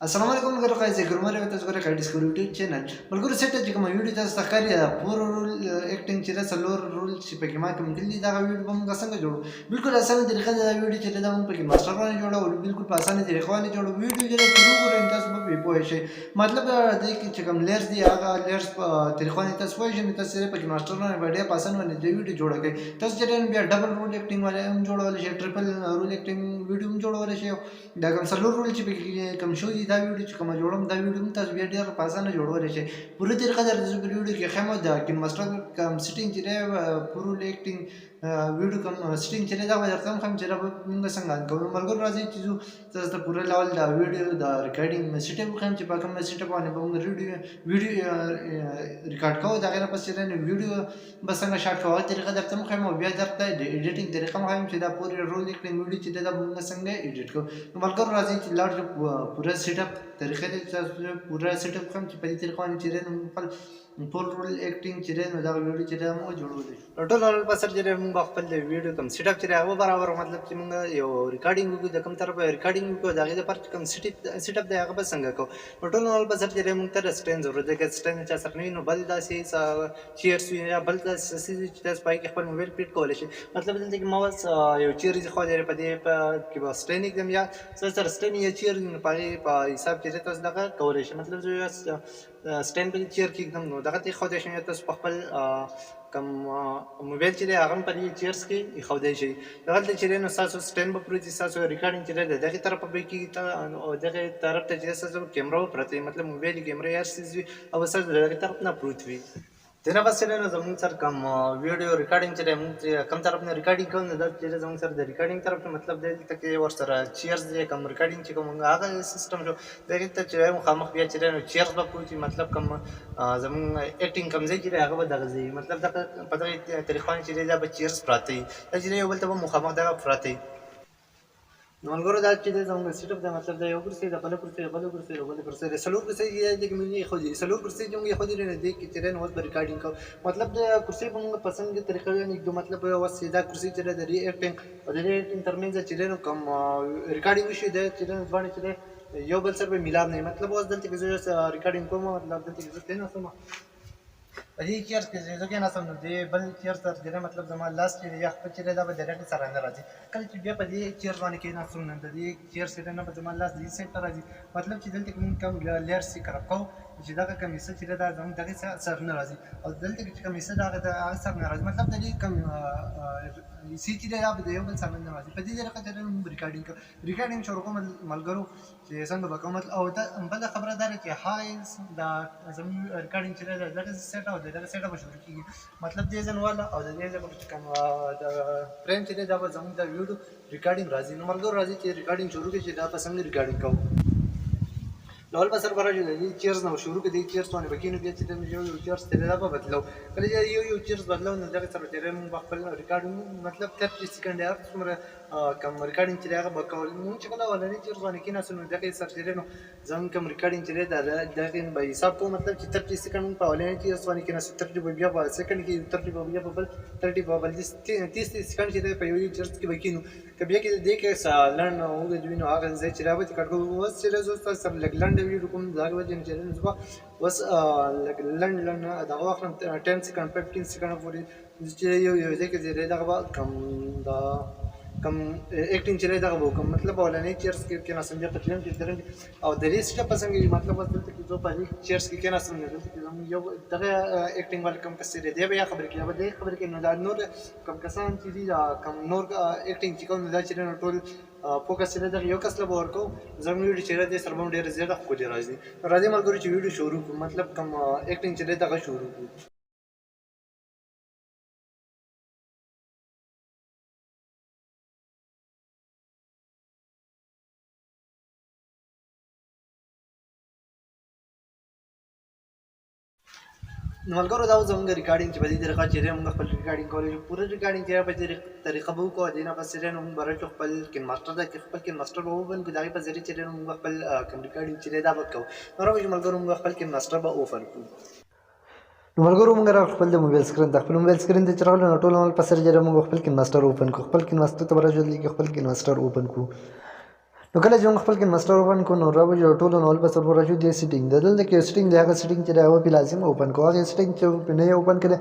السلام علیکم ملګرو ښه زه ګرمره وته زګره کا ډیسکوري یوټیوب چینل ملګرو سیټ چې کوم ویډیو تاسو ته کاری دا پور رول اکټینګ چې څلور رول چې په کې ما کوم دلی دا ویډیو به موږ څنګه جوړو بالکل اسانه طریقه دا ویډیو چې دا موږ په کې ماستر باندې جوړو بالکل په اسانه طریقه باندې جوړو ویډیو چې پرو ګورئ تاسو به پوه شئ مطلب دا چې کوم لیرز دی هغه لیرز په طریقه باندې تاسو پوه شئ تاسو په کې ماستر باندې باندې په اسانه باندې د ویډیو جوړ کړئ تاسو چې بیا ډبل رول اکټینګ باندې هم جوړول شي ټریپل رول اکټینګ ویډیو هم جوړول شي دا کوم څلور رول چې په کې کوم شو دي دا ویډیو چې کوم جوړم دا ویډیو تاسو بیا ډیر په اسانه جوړولی شئ پوره طریقه درته په ویډیو کې ښیم د کین ماسټر کوم سیټینګ چې دی پرو اکټینګ ویډیو کوم سیټینګ چې دی دا به درته هم ښیم چې دا به موږ څنګه کوو ملګرو راځئ چې ځو تاسو ته پوره ډول د ویډیو د ریکارډینګ سیټ اپ وښیم چې په کوم سیټ اپ باندې به موږ ویډیو ریکارډ کوو د هغې نه پس چې دی ویډیو به څنګه شارټ کوو هغه طریقه درته هم ښیم او بیا درته د ایډیټینګ طریقه هم ښیم چې دا پورې رول اکټینګ ویډیو چې دی دا به موږ څنګه ایډیټ کوو نو ملګرو راځئ چې لاړ شو پوره سیټ اپ طریقه دی تاسو پوره سیټ اپ کوم چې په دې طریقه باندې چې دی نو خپل ټول رول اکټینګ چې دی نو دا ویډیو چې دی موږ جوړولی شو ټول رول په سر چې دی موږ خپل د ویډیو کوم سیټ اپ چې دی هغه برابر مطلب چې موږ یو ریکارډینګ وکړو د کوم طرف ریکارډینګ وکړو د هغې دپاره چې کوم سیټ اپ دی هغه به څنګه کوو نو ټول رول په سر چې دی موږ ته د سټین ضرورت دی که سټین چا سره نه وي نو بل داسې چیرس وي یا بل داسې څه چې تاسو په هغې کې خپل موبایل فټ کولی شئ مطلب دلته کې ما اوس یو چیر ایښودی په دې کې به سټین ایږدم یا سره سټین یا چیر نو په هغې په حساب چې دی تاسو دغه کولی شئ مطلب زه سټین په دې چیر کې ایږدم نو دغه ته ایښودی شم یا تاسو په خپل کوم موبایل چې دی هغه هم په دې چیرس کې ایښودی شئ دغلته چې دی نو ستاسو سټین به پروت وي ستاسو ریکارډینګ چې دی د دغې طرفه به کېږي او دغې طرف ته چې دی ستاسو کیمره به پرته وي مطلب موبایل کیمره هر څیز وي او ستاسو د دغې طرف نه پروت وي دنه بس چې نو زموږ سره کوم ویډیو ریکارډینګ چې دی موږ کوم طرف نه ریکارډینګ کوو نو دا چې زموږ سره د ریکارډینګ طرف نه مطلب دی دلته کې ورسره چیرز دی کوم ریکارډینګ چې کوم هغه سیسټم شو دغې ته چې مخامخ بیا چې دی نو چیرز به پروت وي مطلب کوم زموږ اکټینګ کوم ځای چې دی هغه به دغه ځای مطلب دغه په دغې طریقه باندې چې دی دا به چیرز پراته وي دا چې دی یو بل ته به مخامخ دغه پراته وي نو ملګرو دا چې دی زموږ سیټ اپ دی مطلب دا یو کرسۍ ده بله کرسۍ ده بله کرسۍ ده بله کرسۍ ده څلور کرسۍ چې دی موږ ایښودي څلور کرسۍ چې موږ ایښودي دی نو دې کې چې دی نو اوس به ریکارډینګ کوو مطلب د کرسۍ به موږ په څنګه طریقه باندې مطلب اوس دا کرسۍ چې دی د ری اکټینګ او د ری اکټینګ ترمنځ چې دی نو کوم ریکارډینګ وشي دی چې دی دواړه چې دی یو بل سره به میلاپ نه وي مطلب اوس دلته کې زه ریکارډینګ کوم مطلب دلته کې زه کېناستم په دې چیرز کې زه کېناستم نو دې بل چیرز سره چې دی مطلب زما لاس چې دی یا خپل چې دی دا به ډایرکټ سره نه راځي کله چې بیا په دې چیرز باندې کېناستم نو د دې چیرز چې دی نه به زما لاس دې سایډ ته راځي مطلب چې دلته کې موږ کوم لیرز سیکر کوو چې دغه کوم حصه چې دی دا زموږ دغې سر نه راځي او دلته کې چې کوم حصه د هغه سر نه راځي مطلب د دې کوم حصې چې دی دا به د یو بل سر نه راځي په دې طریقه چې دی موږ ریکارډینګ کوو ریکارډینګ شروع کوم ملګرو چې څنګه به کوم او بله خبره دا ده چې هایز دا زموږ ریکارډینګ چې دی د دغه سیټ او د دغه سیټ به شروع کېږي مطلب دې ځای والا او د دې ځای چې کوم د فریم چې دی دا به زموږ د ویډیو ریکارډینګ راځي نو ملګرو راځي چې ریکارډینګ شروع کړي چې دا به څنګه ریکارډینګ کوو ډول به سر به راځي د دې چیرز نه شروع کړي دې چیرز باندې به کېنو بیا چې یو چیرز چې دی دا به بدلو کله چې یو چیرز بدلو نو دغې سره چې دی موږ به خپل ریکارډینګ مطلب 30 سیکنډ هر څومره کوم ریکارډینګ چې دی هغه به کول موږ چې کله اولني چیرز باندې کېناستو نو دغې سره چې دی نو زموږ کوم ریکارډینګ چې دی د دغې به حساب کوو مطلب چې 30 سیکنډ موږ په اولني چیرز باندې کېناستو 30 به بیا په سیکنډ کې 30 به بیا په بل 30 به بل 30 سیکنډ چې دی په یو چیرز کې به کېنو که بیا کې دې کې لنډ اوږد وي نو هغه ځای چې را به کټ کوو اوس چې زه تاسو سره لږ لنډ ویډیو کوم د هغې وجې نه چې دی نو زه به اوس لږ لنډ دغه واخلم 10 سیکنډ 15 سیکنډ پورې چې یو ځای کې دی دغه به کوم کوم اکټینګ چې دی دغه به وکړم مطلب اولنی چیرز کې کېناستم بیا په درېیم کې درېیم او د دې سیټ اپ په څنګه مطلب اوس دلته کې زه په دې چیرز کې کېناستم نو دلته کې زموږ یو دغه اکټینګ والا کوم کس دی دی به یا خبرې کوي یا به دی خبرې کوي نو دا نور کوم کسان چې دي کوم نور اکټینګ چې کوم دا چې نو ټول فوکس چې دغه یو کس له به ورکوو زموږ ویډیو چې دی سره به هم ډېره زیاته ښکلې راځي راځئ ملګرو چې ویډیو شروع کړو مطلب کوم اکټینګ چې دی دغه شروع کړو نو ملګرو دا زموږ ریکارډینګ چې په دې طریقه چې دی موږ خپل ریکارډینګ کولی شو پوره ریکارډینګ چې په دې طریقه به وکړو دې نه پس چې دی نو موږ به راځو خپل کین ماسټر ده چې خپل کین ماسټر به اوپن کړو د هغې په ذریعې چې دی نو موږ خپل کوم ریکارډینګ چې دی دا به کوو نو راوځو ملګرو موږ خپل کین ماسټر به اوپن کړو نو ملګرو موږ راغلو خپل د موبایل سکرین ته خپل موبایل سکرین ته چې راغلو نو ټول عمل په سر چې موږ خپل کین ماسټر اوپن کړو خپل کین ماسټر ته به راځو دلته خپل کین ماسټر اوپن کړو نو کله چې موږ خپل کې ماسټر اوپن کو نو راوځي ټولو نو بس ور راځي د سیټینګ دلته کې سیټینګ دی هغه سیټینګ چې دا و په لازم اوپن کو هغه سیټینګ چې په نه اوپن کړي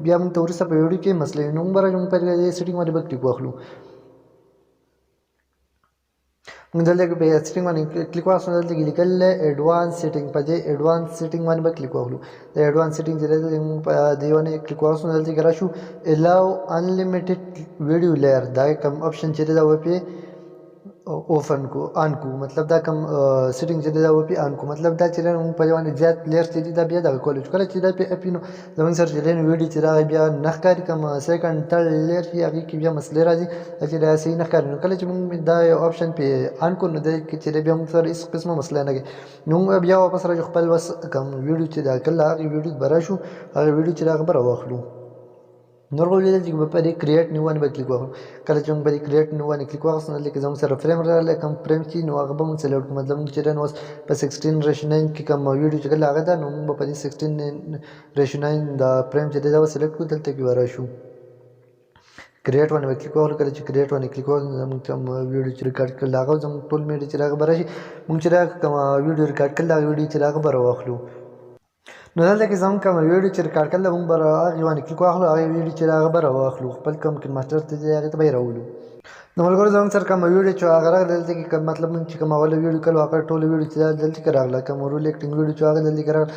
بیا موږ تورسه په ویډیو کې مسلې نو موږ راځو په دې سیټینګ باندې به کلیک واخلو موږ دلته کې په سیټینګ باندې کلیک واسو دلته کې لیکل ایڈوانس سیټینګ په دې ایڈوانس سیټینګ باندې به کلیک واخلو د ایڈوانس سیټینګ چې دلته موږ په دې باندې کلیک واسو دلته کې راشو الاو انلیمیټډ ویډیو لیئر دا کوم اپشن چې دا و په اوپن کو آن کو مطلب دا کم سیټینګ چې دا و پی آن کو مطلب دا چې موږ په یوه زیات لیئر چې دا بیا د کولج کله چې دا په اپینو زمونږ سره چې ویډیو چې دا بیا نخکاری کوم سیکنډ تھرډ لیئر چې هغه کې بیا مسلې راځي چې دا صحیح نخکاری نو کله چې موږ دا آپشن په آن کو نو دا چې بیا موږ سره هیڅ قسمه مسله نه کوي نو بیا واپس راځو خپل وس کوم ویډیو چې دا کله هغه ویډیو براشو هغه ویډیو چې دا خبر واخلو نور غوړي چې په دې کریټ نیو باندې کلیک وکړو کله چې موږ په دې کریټ نیو باندې کلیک وکړو نو لکه زموږ سره فریم راغلی کوم فریم چې نو هغه به موږ سلیکټ کوو مطلب چې نو په 16:9 کې کوم ویډیو چې کله هغه ده نو موږ په دې 16:9 دا فریم چې دا سلیکټ کړو دلته کې وراشو کریټ باندې کلیک وکړو کله چې کریټ باندې کلیک وکړو زموږ کوم ویډیو چې ریکارډ کړل هغه زموږ ټول میډیا چې هغه براشي موږ چې کوم ویډیو ریکارډ کړل هغه ویډیو چې هغه بر واخلو نو دلته کې زموږ کوم ویډیو چې ریکارډ کړل موږ به هغې باندې کلیک واخلو هغې ویډیو چې هغه به راواخلو خپل کوم ماسټر ته چې هغې ته به یې راولو نو ملګرو زموږ سره کومه ویډیو چې هغه راغله دلته کې مطلب موږ چې کومه اوله ویډیو کړو هغه ټوله ویډیو چې دلته کې راغله کوم رول اکټینګ ویډیو چې هغه دلته کې راغله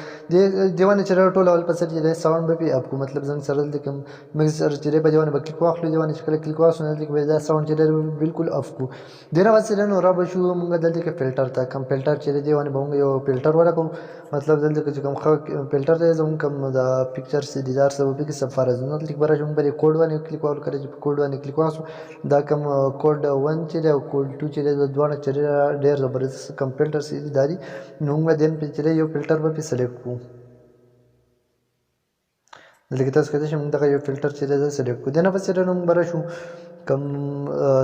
دیوانه چې ټول اول په سر چې ساوند به اپ کو مطلب زموږ سره دلته کوم مکسر چې په دیوانه به کلیک واخلو دیوانه چې کله کلیک واخلو دلته کې دا ساوند چې بالکل اف کو دینه واسره نو را به شو موږ دلته کې فلټر تا کوم فلټر چې دیوانه به موږ یو فلټر ورکو مطلب دلته کې کوم فلټر دی زموږ کوم دا پکچر سي دیدار سبب کې سفر از نو کلیک برا موږ به کوډ باندې کلیک واخلو کله چې کوډ باندې کلیک واسو دا کوم کوډ 1 چې دا کوډ 2 چې دا دوه چې ډېر زبردست کوم فلټر سي داري نو موږ دین په چې یو فلټر به سلیکټ کوو دلته تاسو کله چې موږ دا یو فلټر چې دا سلیکټ کوو دنه پس نو موږ برا شو کم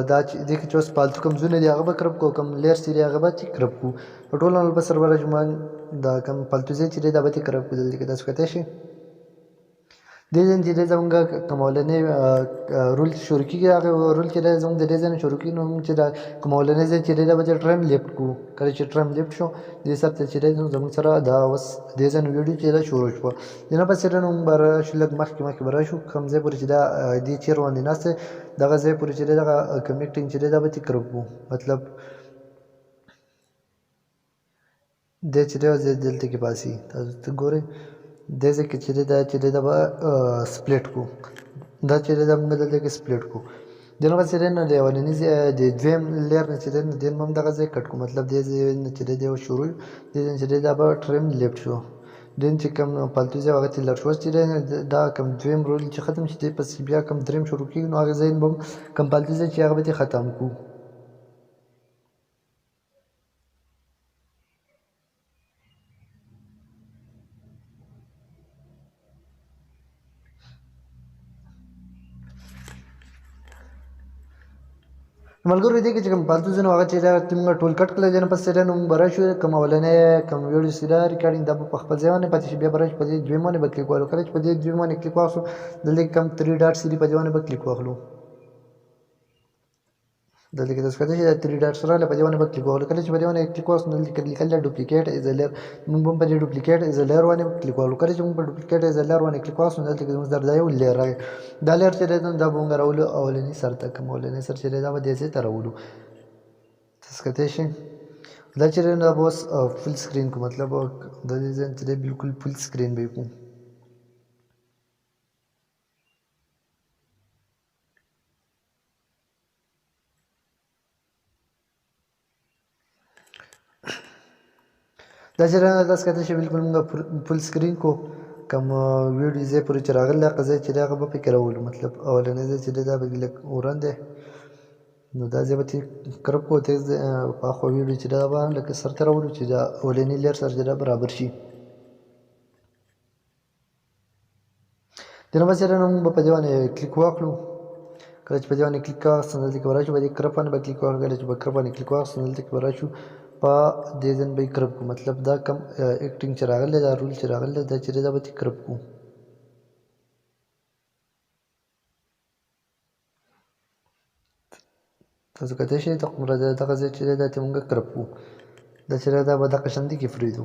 دا چې د کې چوس پالتو کم زونه دی هغه به کرب کو کم لیر سی دی هغه به چې کرب کو په ټول نو په سرور جمان دا کم پالتو چې دا به کرب کو دلته کې تاسو کته شي د دې چې زمونږ کومولنې رول شروع کیږي هغه رول چې زمونږ د دې ځنه شروع کیږي نو چې دا کومولنې چې دا به ټرم لیفت کو کله چې ټرم لیفت شو دې سره چې زمونږ سره دا وس دې ځنه ویډیو چې دا شروع شو دنه پس نو بر شلک مخکې بر شو کوم ځای پر چې دا دې چیر باندې ناسه دغه ځای پر چې دا کمیټینګ چې دا به تکرب مطلب د چې دا دلته کې باسي تاسو ګورئ دځه کې چې دا به سپلیټ کو دا چې دا موږ دلته کې سپلیټ کو دنه به سره نه لیولنی د دویم لیر نه چې د موږ دغه ځای کټ کو مطلب د چې دا شروع د چې دا به ټرم لیفت شو دین چې کوم پالتو ځای هغه تل شو چې دا کوم دویم رول چې ختم شي پس بیا کوم دریم شروع کیږي نو هغه ځای به کوم پالتو ځای چې هغه به ختم کو ملګرو دې کې چې کوم پالتو ځنه هغه چې دا موږ ټول کټ کړل جن پس سره نو برا شو کوم ولنه کوم ویډیو سره ریکارډینګ د په خپل ځای باندې پاتې شي بیا برا په دې دوی باندې کلیک وکړو کله چې په دې دوی باندې کلیک وکړو دلته کوم 3 ډاټ سری په ځای باندې کلیک وکړو دلته کې تاسو کته چې 3 ډاټ سره په ځای باندې کلیک وکړو کله چې په دې باندې کلیک وکړو دلته لیکل ډوپلیکیټ از لیر موږ په دې ډوپلیکیټ از لیر باندې کلیک وکړو کله چې موږ په ډوپلیکیټ از لیر باندې کلیک وکړو دلته کې موږ درځي یو لیر راغی دا لیر چې دا موږ راولو اولنی سر ته کوم اولنی سر چې دا به دې څه ترولو تاسو کته شي دا چې دا بس فل سکرین کو مطلب د دې ځین چې بالکل فل سکرین به کو دا چې تاسو کته شي بالکل موږ فل سکرین کو کوم ویډیو زه پورې چې راغله قضې چې دا به فکر اولو مطلب اولنې چې دا به لک ورنده نو دا ځای به کرب کو ته په خو ویډیو چې دا به لکه سر ته راوړو چې دا اولنی لیر سره دا برابر شي دنه بس نو موږ په دې باندې کلیک وکړو کله چې په دې باندې کلیک وکړو سندل کې وراشو به کرب باندې کلیک وکړو کله چې په کرب باندې کلیک وکړو سندل کې وراشو په دې ځن به کرب کو مطلب دا کم اکټینګ چې راغله دا رول چې راغله دا چې دا به کرب کو تاسو کتای شئ دغه ځای چې دی دا ته مونږ کرپ کړو دا چې دی دا به دغه شان دی کې پرېږدو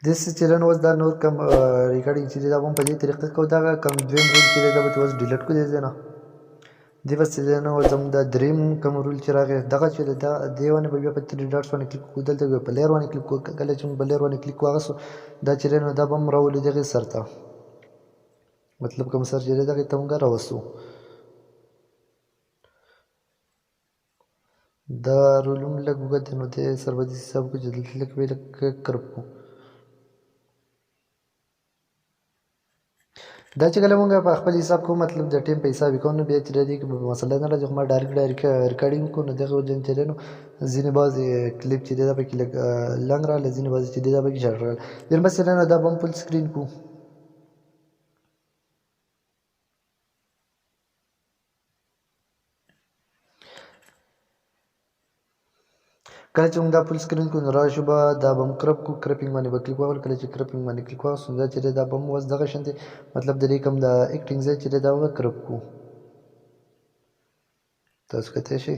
داسې چې دی نو اوس دا نور کوم ریکارډینګ چې دی دا به هم په دې طریقه کوو دغه کوم دویم رول چې دی دا به اوس ډیلیټ کړو دې ځای نه دې بس چې دی نو زموږ دا دریم کوم رول چې راغی دغه چې دی دا دې باندې به بیا په 3 ډاټس باندې کلیک کوو دلته به په لیر باندې کلیک کوو کله چې موږ په لیر باندې کلیک واغسو دا چې دی نو دا به هم راولو دغې سر ته مطلب کوم سر چې دی دغې ته موږ راوستو دا رول هم لږ اوږد دی نو دې سر به داسې حساب کړو چې دلته لږ به یې لږ کرپ کړو دا چې کله مونږ په خپل حساب کوو مطلب د ټیم په حساب کوو نو بیا چې دی مسله نه راځي خو ما ډایرکټ ریکارډینګ وکړو نو دغه وجه چې دی نو ځینې بعضې کلیپ چې دی دا پکې لږ لنډ راغله ځینې بعضې چې دی دا پکې شارټ راغله بیا بس نو دا به هم فل سکرین کړو کله چې موږ دا فل سکرین کړو نو راشو به دا به هم کرپ کړو کرپینګ باندې به کلیک واخلو کله چې کرپینګ باندې کلیک واخلو دا چې دی دا به هم اوس دغه شان دی مطلب د دې کوم د ایکټینګ ځای چې دی دا به کرپ کړو تاسو کتای شئ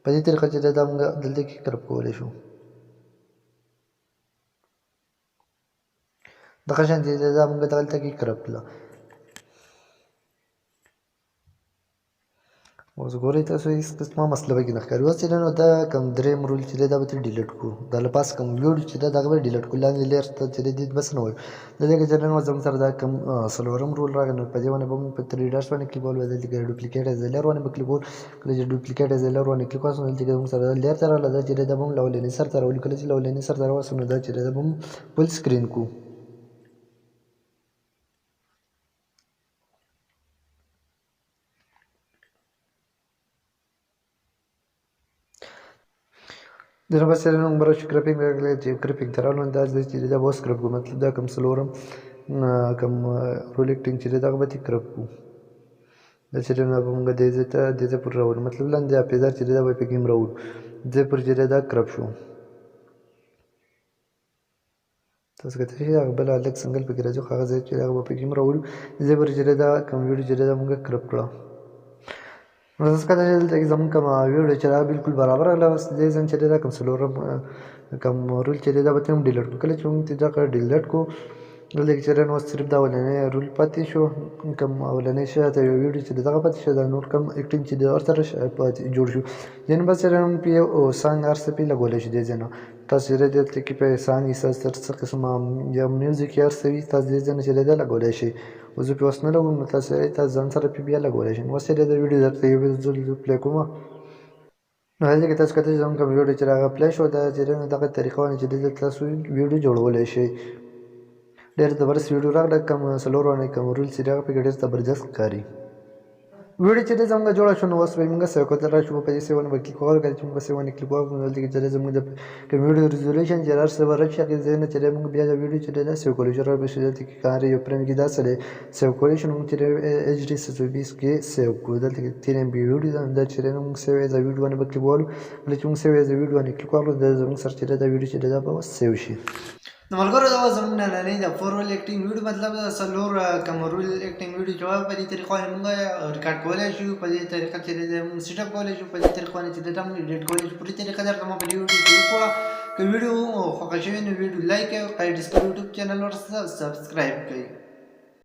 په دې طریقه چې دی دا موږ دلته کې کرپ کولی شو دغه شان چې دی دا موږ دلته کې کرپ کړله اوس ګورئ تاسو هېڅ قسمه مسله پکې نه ښکاري اوس چې دی نو دا کوم درېیم رول چې دی دا به ترې ډیلیټ کړو دا له پاسه کوم ویډیو چې دی دغه به ډیلیټ کړو لاندې لیر ته چې دی دې بس نه وایو د دې کې چې نن زموږ سره دا کوم څلورم رول راغی نو په دې باندې به موږ په 3 ډاټس باندې کلیک کولو دلته کې ډوپلیکیټ ایز لیر باندې به کلیک کول کله چې ډوپلیکیټ ایز لیر باندې کلیک وکړو دلته کې موږ سره لیر ته راغله دا چې دی دا به هم لولنې سر ته راولو کله چې لولنې سر ته راوستو نو دا چې دی دا به هم فل سکرین کړو د نه بس سره موږ راشو کرپینګ راغلی چې کرپینګ ته راغلو دا چې دی دا به اوس کرپ کړو مطلب دا کوم څلورم کوم رول ایکټینګ چې دی دغه به ترې کرپ کړو دا چې دی نو به موږ دې ځای ته دې ځای پورې راولو مطلب لاندې حافظار چې دی دا به پکې هم راولو ځای پورې چې دی دا کرپ شو تاسو کتای شئ هغه بله لږ سنګل پکې راځي خو هغه ځای چې هغه به پکې هم راولو ځای پورې چې دی دا کوم ویډیو چې دی دا موږ کرپ کړه نو تاسو کتای شئ دلته کې زموږ کومه ویډیو چې دا بالکل برابر راغله اوس دې ځای چې دی دا کوم څلورم کوم رول چې دی دا به ترې هم ډیلیټ کړو کله چې موږ دغه ډیلیټ کړو دلته کې چې دی نو صرف دا اولنی رول پاتې شو کوم اولنی شاته یو ویډیو چې دی دغه پاتې شو دا نور کوم ایکټینګ چې دی ورسره جوړ شو یعنې بس چې دی نو پې یو سانګ هر څه پې لګولی شو دې ځای نه تاسو چې دی دلته کې په سانګ ستاسو څه قسمه یا میوزیک یا هر څه وي تاسو دې ځای نه چې دی دا لګولی شئ اوس زه پې اوس نه لګوم نو تاسو ځان سره پې بیا لګولی شئ اوس چې دی د ویډیو درته یو ځل زه پلی کوم نو هلته کې تاسو کتای شئ زموږ کوم ویډیو چې راغلی پلی شو دا چې دی نو دغه طریقه باندې چې دی تاسو ویډیو جوړولی شئ ډېر زبردست ویډیو راغله کوم څلور باندې کوم رول چې راغلی پکې ډېر زبردست ښکاري ویډیو چې دی زموږ جوړه شو نو اوس به یې موږ سیو کوو راشو په دې سیو باندې به کلیک وکړو کله چې موږ په سیو باندې کلیک وکړو نو دلته کې چې دی زموږ د کوم ویډیو ریزولوشن چې هر څه به رد شي هغې ځای نه چې دی موږ بیا د ویډیو چې دی دا سیو کولی شو را به شي دلته کې کار یو فریم کې داسې دی سیو کولی شو موږ چې دی ایچ ډي 720 کې سیو کړو دلته کې 3 MB ویډیو ده دا چې دی موږ سیو ایز ا ویډیو باندې به کلیک وکړو کله چې موږ سیو ایز ا ویډیو باندې کلیک وکړو دا زموږ سره چې دی دا ویډیو چې دی دا به سیو شي نو ملګرو دا زموږ نننۍ د 4 رول ایکټینګ ویډیو مطلب د څلور کوم رول ایکټینګ ویډیو چې په دې طریقه باندې موږ ریکارډ کولی شو په دې طریقه چې موږ سیټ اپ کولی شو په دې طریقه باندې چې دا موږ ایډیټ کولی شو په دې طریقه درته ما په دې ویډیو کې وښوده که ویډیو خوښه شوې نو ویډیو لایک کړئ او ډسکور یوټیوب چینل ورسره سبسکرایب کړئ